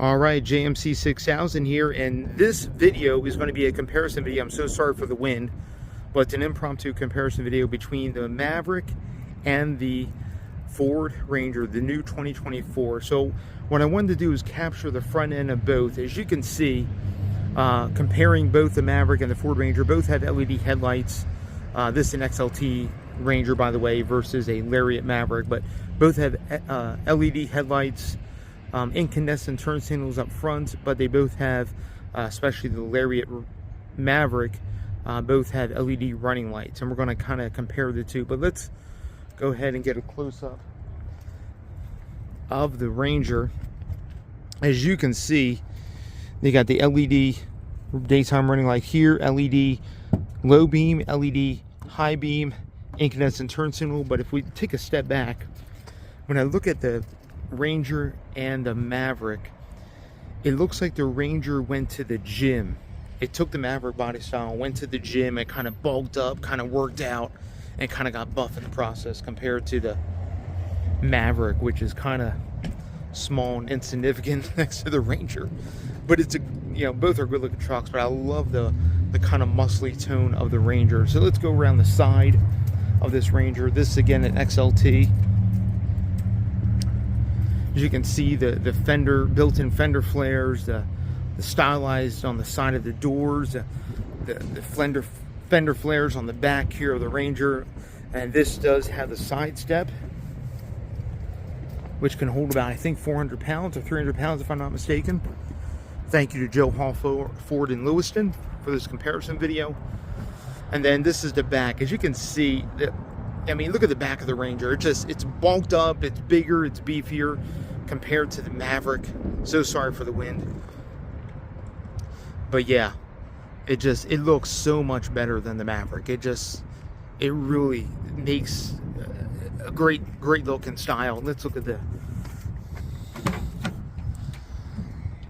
All right, JMC 6000 here, and this video is going to be a comparison video. I'm so sorry for the wind, but it's an impromptu comparison video between the Maverick and the Ford Ranger, the new 2024. So what I wanted to do is capture the front end of both. As you can see, comparing both the Maverick and the Ford Ranger, both have LED headlights. This is an XLT Ranger, by the way, versus a Lariat Maverick, but both have LED headlights. Incandescent turn signals up front, but they both have, especially the Lariat Maverick, both have LED running lights, and we're going to kind of compare the two. But let's go ahead and get a close-up of the Ranger. As you can see, they got the LED daytime running light here, LED low beam, LED high beam, incandescent turn signal. But if we take a step back, when I look at the Ranger and the Maverick, it looks like the Ranger went to the gym. It took the Maverick body style, went to the gym, and kind of bulked up, kind of worked out, and kind of got buff in the process, compared to the Maverick, which is kind of small and insignificant next to the Ranger. But it's both are good looking trucks, but I love the kind of muscly tone of the Ranger. So let's go around the side of this Ranger. This is again an XLT. As you can see, the fender, built-in fender flares, the stylized on the side of the doors, the fender flares on the back here of the Ranger. And this does have the side step, which can hold about, I think, 400 pounds or 300 pounds, if I'm not mistaken. Thank you to Joe Hall Ford in Lewiston for this comparison video. And then this is the back. As you can see, I mean, look at the back of the Ranger. It's bulked up, it's bigger, it's beefier compared to the Maverick. So sorry for the wind. But yeah, it looks so much better than the Maverick. It really makes a great look and style. Let's look at the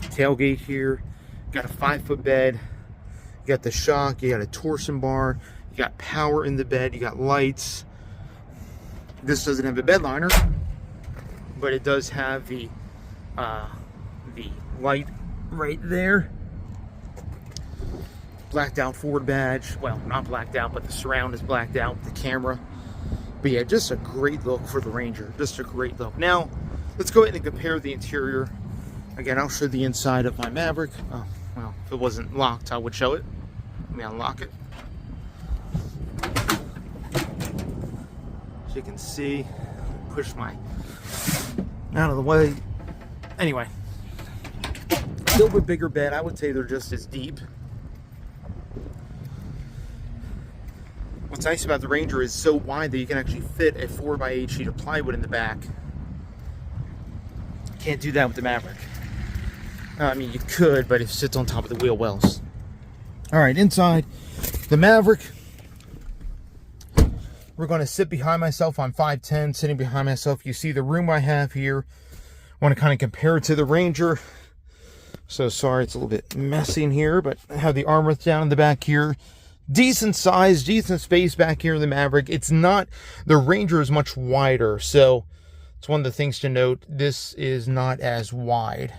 tailgate here. Got a 5-foot bed. You got the shock, you got a torsion bar, you got power in the bed, you got lights. This doesn't have a bed liner, but it does have the light right there. Blacked out Ford badge. Well, not blacked out, but the surround is blacked out, the camera. But yeah, just a great look for the Ranger. Just a great look. Now, let's go ahead and compare the interior. Again, I'll show the inside of my Maverick. Oh, well, if it wasn't locked, I would show it. Let me unlock it. As you can see, push my out of the way. Anyway, a little bit bigger bed. I would say they're just as deep. What's nice about the Ranger is so wide that you can actually fit a 4x8 sheet of plywood in the back. Can't do that with the Maverick. I mean, you could, but it sits on top of the wheel wells. All right, inside the Maverick, we're going to sit behind myself on 5'10", sitting behind myself. You see the room I have here. I want to kind of compare it to the Ranger. So sorry, it's a little bit messy in here, but I have the armrest down in the back here. Decent size, decent space back here in the Maverick. It's not, the Ranger is much wider, so it's one of the things to note. This is not as wide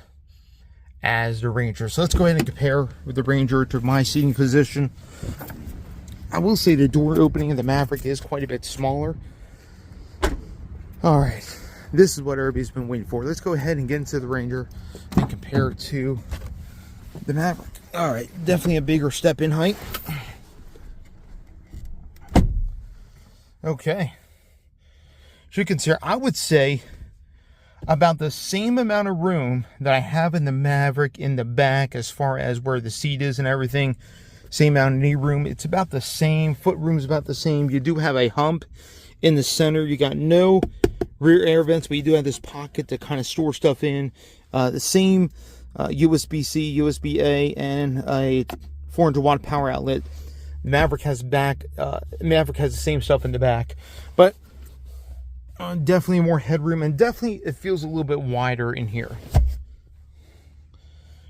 as the Ranger. So let's go ahead and compare with the Ranger to my seating position. I will say the door opening of the Maverick is quite a bit smaller. All right, this is what everybody's been waiting for. Let's go ahead and get into the Ranger and compare it to the Maverick. All right, definitely a bigger step in height. Okay, so you can see, I would say about the same amount of room that I have in the Maverick in the back, as far as where the seat is and everything. Same amount of knee room. It's about the same. Foot room is about the same. You do have a hump in the center. You got no rear air vents, but you do have this pocket to kind of store stuff in. The same USB-C, USB-A, and a 400-watt power outlet. Maverick has Maverick has the same stuff in the back, but definitely more headroom, and definitely it feels a little bit wider in here.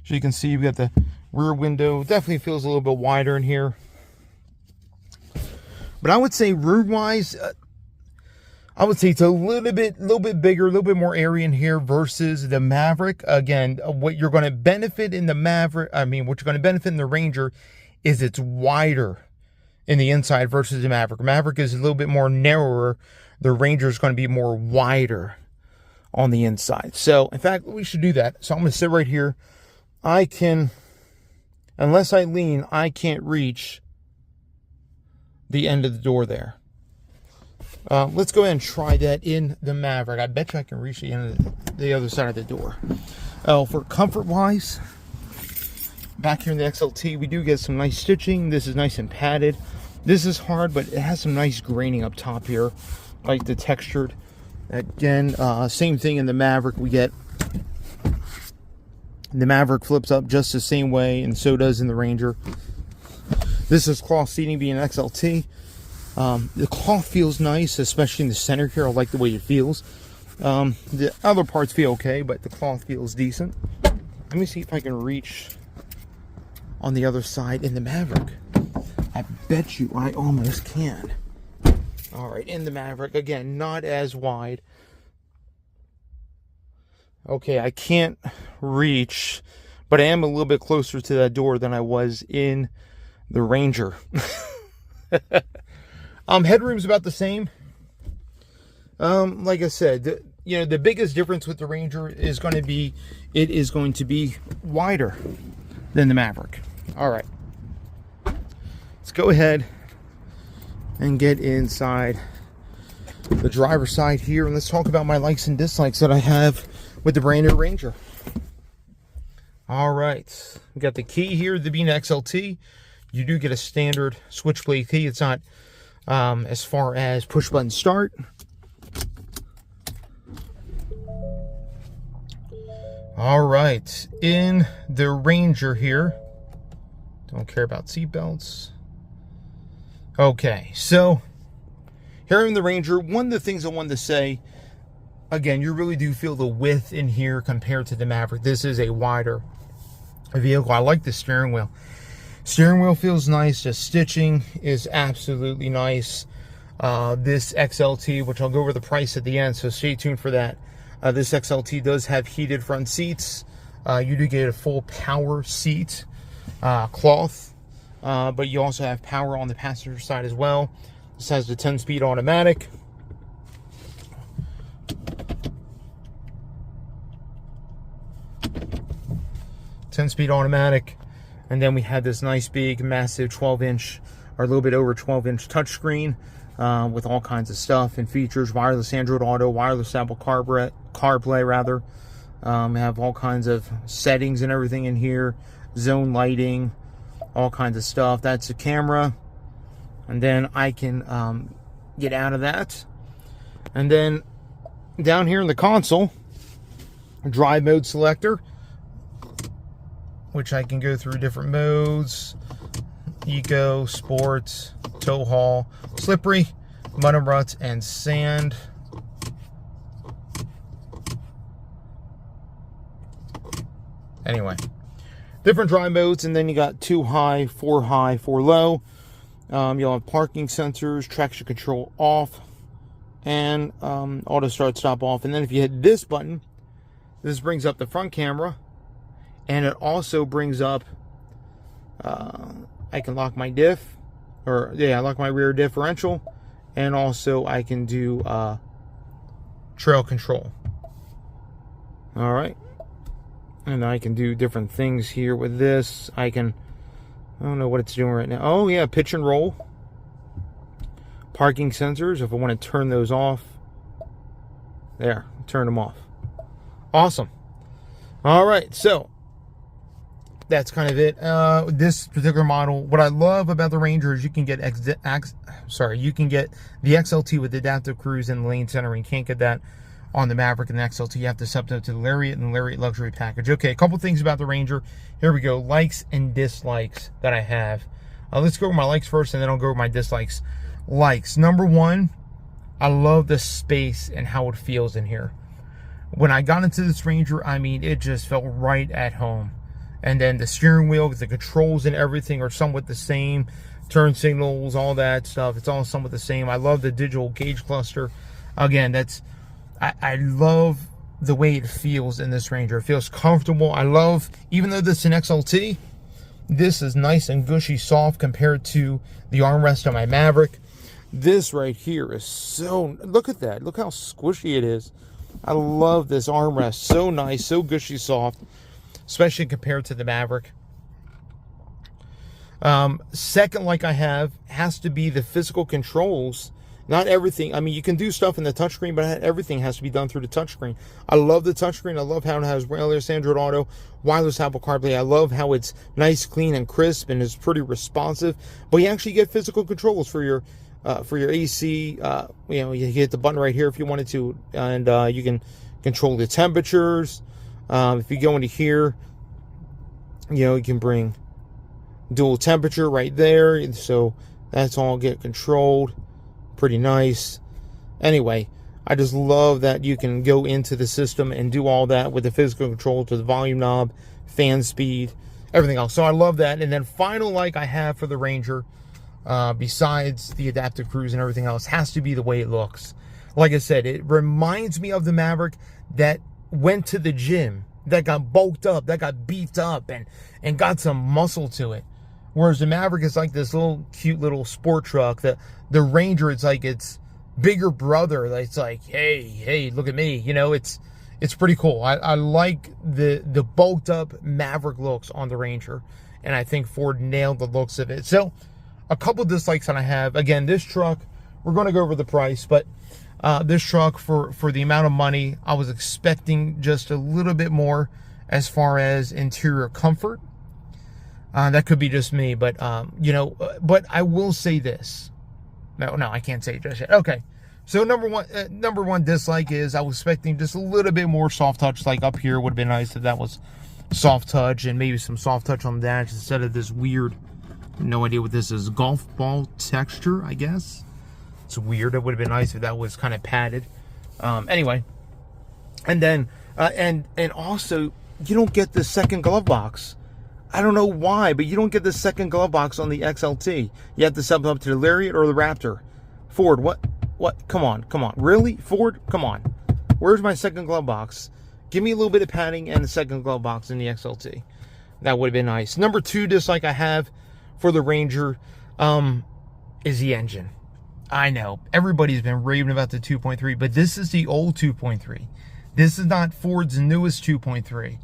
So you can see you've got the rear window. Definitely feels a little bit wider in here. But I would say room-wise, I would say it's a little bit bigger, a little bit more area in here versus the Maverick. Again, what you're going to benefit in the Maverick, what you're going to benefit in the Ranger is it's wider in the inside versus the Maverick. Maverick is a little bit more narrower. The Ranger is going to be more wider on the inside. So, in fact, we should do that. So I'm going to sit right here. I can, unless I lean, I can't reach the end of the door there. Let's go ahead and try that in the Maverick. I bet you I can reach the end of the other side of the door. For comfort-wise, back here in the XLT, we do get some nice stitching. This is nice and padded. This is hard, but it has some nice graining up top here, like the textured. Again, same thing in the Maverick. We get the Maverick flips up just the same way, and so does in the Ranger. This is cloth seating, being an XLT. The cloth feels nice, especially in the center here. I like the way it feels. The other parts feel okay, but the cloth feels decent. Let me see if I can reach on the other side in the Maverick. I bet you I almost can. All right, in the Maverick, again, not as wide. Okay, I can't reach, but I am a little bit closer to that door than I was in the Ranger. Headroom's about the same. Like I said, the biggest difference with the Ranger is going to be, it is going to be wider than the Maverick. All right, let's go ahead and get inside the driver's side here, and let's talk about my likes and dislikes that I have with the brand new Ranger. All right, we got the key here, the being XLT. You do get a standard switchblade key. It's not as far as push button start. All right, in the Ranger here, don't care about seatbelts. Okay, so here in the Ranger, one of the things I wanted to say, again, you really do feel the width in here compared to the Maverick. This is a wider vehicle. I like the steering wheel. Steering wheel feels nice. The stitching is absolutely nice. This XLT, which I'll go over the price at the end, so stay tuned for that. This XLT does have heated front seats. You do get a full power seat, cloth, but you also have power on the passenger side as well. This has the 10-speed automatic. And then we have this nice big massive 12-inch or a little bit over 12-inch touchscreen with all kinds of stuff and features: wireless Android Auto, wireless Apple CarPlay rather. Have all kinds of settings and everything in here, zone lighting, all kinds of stuff. That's a camera, and then I can get out of that. And then down here in the console, drive mode selector, which I can go through different modes: eco, sport, tow haul, slippery, mud and ruts, and sand. Anyway, different drive modes, and then you got 2 high, 4 low. You'll have parking sensors, traction control off, and auto start stop off. And then if you hit this button, this brings up the front camera, and it also brings up, I can lock my diff, lock my rear differential, and also I can do trail control. All right. And I can do different things here with this. I don't know what it's doing right now. Oh yeah, pitch and roll. Parking sensors, if I want to turn those off. There, turn them off. Awesome. All right, so that's kind of it. This particular model, what I love about the Ranger is you can get you can get the XLT with adaptive cruise and lane centering. You can't get that on the Maverick and the XLT. You have to sub to the Lariat and the Lariat Luxury Package. Okay, a couple things about the Ranger. Here we go. Likes and dislikes that I have. Let's go over my likes first, and then I'll go over my dislikes. Likes. Number one, I love the space and how it feels in here. When I got into this Ranger, I mean, it just felt right at home. And then the steering wheel, the controls and everything are somewhat the same. Turn signals, all that stuff, it's all somewhat the same. I love the digital gauge cluster. Again, I love the way it feels in this Ranger. It feels comfortable. I love, even though this is an XLT, this is nice and gushy soft compared to the armrest on my Maverick. This right here is so, look at that. Look how squishy it is. I love this armrest. So nice, so gushy soft, especially compared to the Maverick. Second, like I have, has to be the physical controls. Not everything. I mean, you can do stuff in the touchscreen, but everything has to be done through the touchscreen. I love the touchscreen. I love how it has wireless Android Auto, wireless Apple CarPlay. I love how it's nice, clean, and crisp, and is pretty responsive. But you actually get physical controls for your AC. You know, you hit the button right here if you wanted to, and you can control the temperatures. If you go into here, you know, you can bring dual temperature right there, so that's all get controlled. Pretty nice. Anyway, I just love that you can go into the system and do all that with the physical control to the volume knob, fan speed, everything else. So I love that. And then final like I have for the Ranger, besides the adaptive cruise and everything else, has to be the way it looks. Like I said, it reminds me of the Maverick that went to the gym, that got bulked up, that got beefed up and got some muscle to it. Whereas the Maverick is like this little cute little sport truck. The Ranger, it's like its bigger brother. It's like, hey, look at me. You know, it's pretty cool. I like the bulked up Maverick looks on the Ranger, and I think Ford nailed the looks of it. So a couple dislikes that I have. Again, this truck, we're going to go over the price, but this truck, for the amount of money, I was expecting just a little bit more as far as interior comfort. That could be just me, but, you know, but I will say this. No, I can't say it just yet. Okay. So number one dislike is I was expecting just a little bit more soft touch, like up here. Would have been nice if that was soft touch, and maybe some soft touch on the dash instead of this weird, no idea what this is, golf ball texture, I guess. It's weird. It would have been nice if that was kind of padded. Anyway. And then, and also, you don't get the second glove box. I don't know why, but you don't get the second glove box on the XLT. You have to sub up to the Lariat or the Raptor. Ford, what? Come on. Really? Ford, come on. Where's my second glove box? Give me a little bit of padding and the second glove box in the XLT. That would have been nice. Number two dislike I have for the Ranger is the engine. I know, everybody's been raving about the 2.3, but this is the old 2.3. This is not Ford's newest 2.3.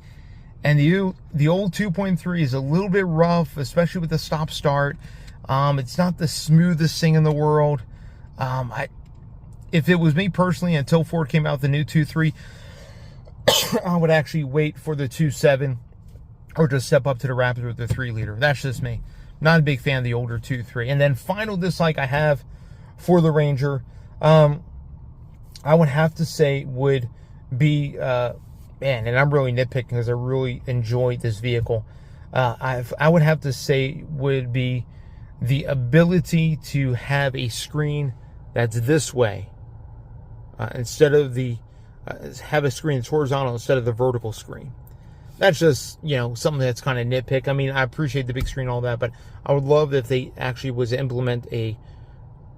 And the old 2.3 is a little bit rough, especially with the stop-start. It's not the smoothest thing in the world. If it was me personally, until Ford came out with the new 2.3, I would actually wait for the 2.7 or just step up to the Raptor with the 3-liter. That's just me. Not a big fan of the older 2.3. And then final dislike I have for the Ranger, I would have to say would be... man, and I'm really nitpicking because I really enjoyed this vehicle. I would have to say would be the ability to have a screen that's this way instead of the have a screen that's horizontal instead of the vertical screen. That's just, you know, something that's kind of nitpick. I mean, I appreciate the big screen and all that, but I would love if they actually was to implement a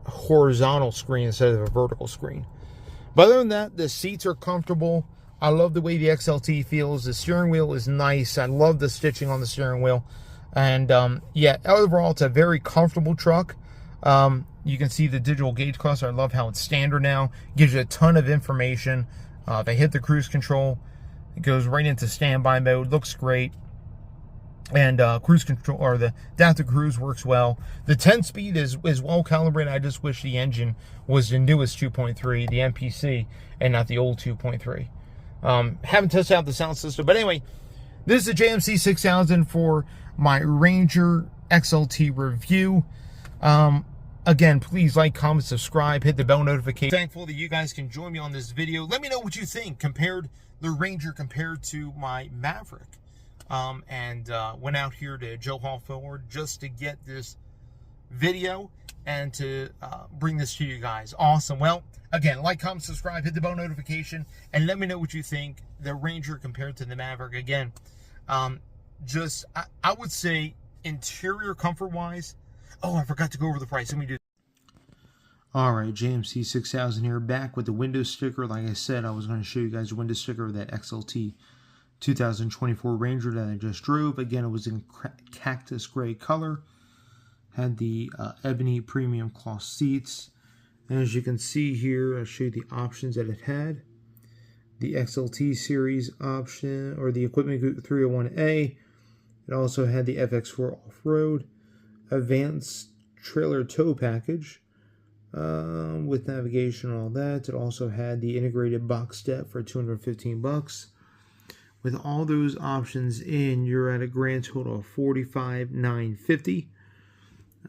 horizontal screen instead of a vertical screen. But other than that, the seats are comfortable. I love the way the XLT feels. The steering wheel is nice. I love the stitching on the steering wheel. And yeah, overall, it's a very comfortable truck. You can see the digital gauge cluster. I love how it's standard now. Gives you a ton of information. If I hit the cruise control, it goes right into standby mode. Looks great. And cruise control, or the adaptive cruise, works well. The 10-speed is well calibrated. I just wish the engine was the newest 2.3, the MPC, and not the old 2.3. Haven't tested out the sound system, but anyway, this is the JMC 6000 for my Ranger XLT review. Again, please like, comment, subscribe, hit the bell notification. Thankful that you guys can join me on this video. Let me know what you think the Ranger compared to my Maverick. Went out here to Joe Hall Ford just to get this video and to bring this to you guys. Awesome. Well, again, like, comment, subscribe, hit the bell notification, and let me know what you think the Ranger compared to the Maverick. Again, I would say interior comfort wise. Oh, I forgot to go over the price. Let me do. Alright, JMC 6000 here, back with the window sticker. Like I said, I was going to show you guys the window sticker of that XLT 2024 Ranger that I just drove. Again, it was in cactus gray color. Had the ebony premium cloth seats. And as you can see here, I'll show you the options that it had. The XLT series option, or the Equipment Group 301A. It also had the FX4 Off-Road, Advanced Trailer Tow Package, with navigation and all that. It also had the integrated box step for $215. With all those options in, you're at a grand total of $45,950.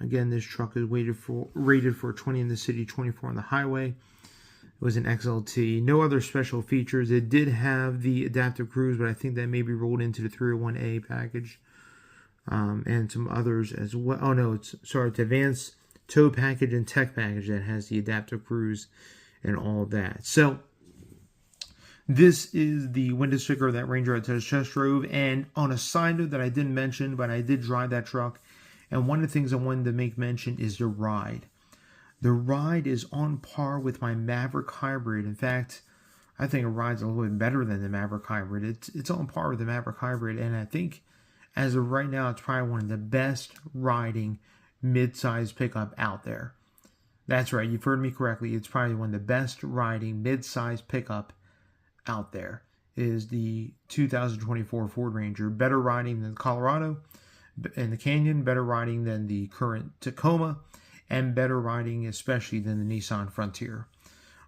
Again, this truck is rated for 20 in the city, 24 on the highway. It was an XLT. No other special features. It did have the adaptive cruise, but I think that may be rolled into the 301A package, and some others as well. Oh no, it's advanced tow package and tech package that has the adaptive cruise and all that. So this is the window sticker of that Ranger I just drove. And on a side note that I didn't mention, but I did drive that truck, and one of the things I wanted to make mention is the ride. The ride is on par with my Maverick Hybrid. In fact, I think it rides a little bit better than the Maverick Hybrid. It's on par with the Maverick Hybrid, and I think as of right now, it's probably one of the best riding mid-size pickup out there. That's right, you've heard me correctly. It's probably one of the best riding mid-size pickup out there. It is the 2024 Ford Ranger. Better riding than the Colorado and the Canyon, better riding than the current Tacoma, and better riding especially than the Nissan Frontier.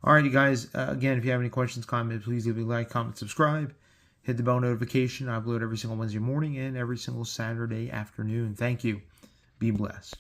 Alrighty guys, again, if you have any questions, comments, please leave a like, comment, subscribe. Hit the bell notification. I upload every single Wednesday morning and every single Saturday afternoon. Thank you. Be blessed.